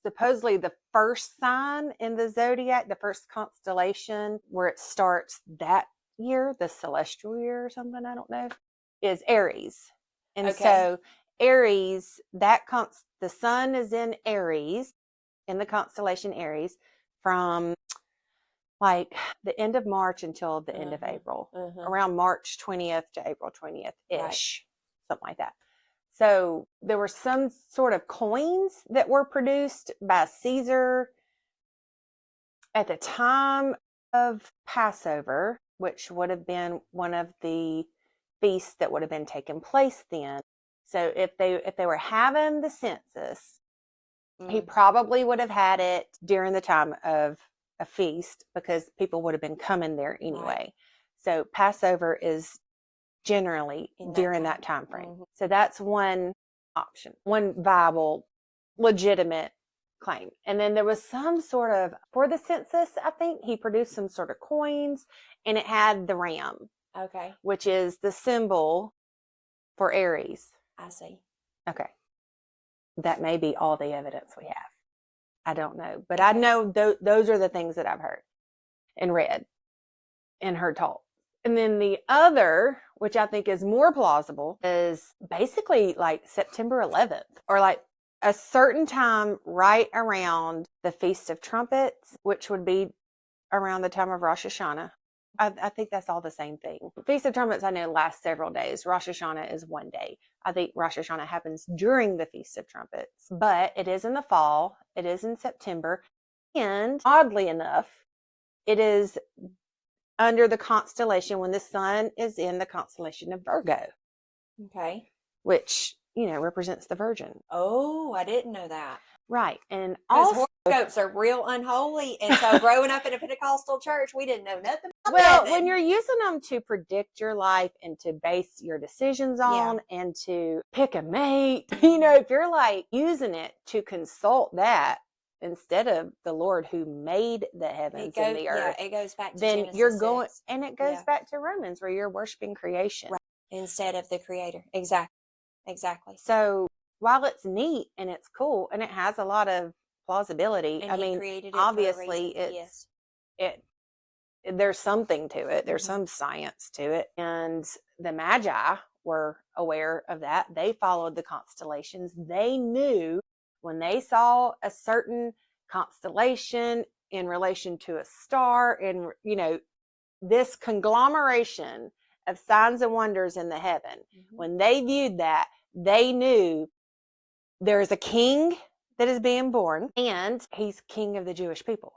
supposedly the first sign in the zodiac, the first constellation where it starts that year, the celestial year or something, I don't know, is Aries. And so Aries, the sun is in Aries, in the constellation Aries, from like the end of March until the end of April, around March 20th to April 20th ish, something like that. So there were some sort of coins that were produced by Caesar at the time of Passover, which would have been one of the feasts that would have been taking place then. So if they were having the census, he probably would have had it during the time of a feast because people would have been coming there anyway. So Passover is generally during that time frame. So that's one option, one viable, legitimate claim. And then there was some sort of, for the census, I think he produced some sort of coins, and it had the ram, which is the symbol for Aries. I see. Okay. That may be all the evidence we have. I don't know, but I know those are the things that I've heard and read and heard taught. And then the other, which I think is more plausible, is basically like September 11th, or like a certain time right around the Feast of Trumpets, which would be around the time of Rosh Hashanah. I think that's all the same thing. Feast of Trumpets, I know, lasts several days. Rosh Hashanah is one day. I think Rosh Hashanah happens during the Feast of Trumpets, but it is in the fall. It is in September. And oddly enough, it is under the constellation when the sun is in the constellation of Virgo. Okay. Which, represents the Virgin. Oh, I didn't know that. Right. And also, horoscopes are real unholy. And so growing up in a Pentecostal church, we didn't know nothing about Well, when you're using them to predict your life and to base your decisions on and to pick a mate, if you're like using it to consult that instead of the Lord who made the heavens and the earth, it goes back to then Genesis you're going, 6. and it goes back to Romans where you're worshiping creation. Right. Instead of the creator. Exactly. So while it's neat and it's cool and it has a lot of plausibility, and I mean, obviously there's something to it. There's some science to it. And the Magi were aware of that. They followed the constellations. They knew when they saw a certain constellation in relation to a star, and this conglomeration of signs and wonders in the heaven, when they viewed that, they knew there's a king that is being born, and he's king of the Jewish people.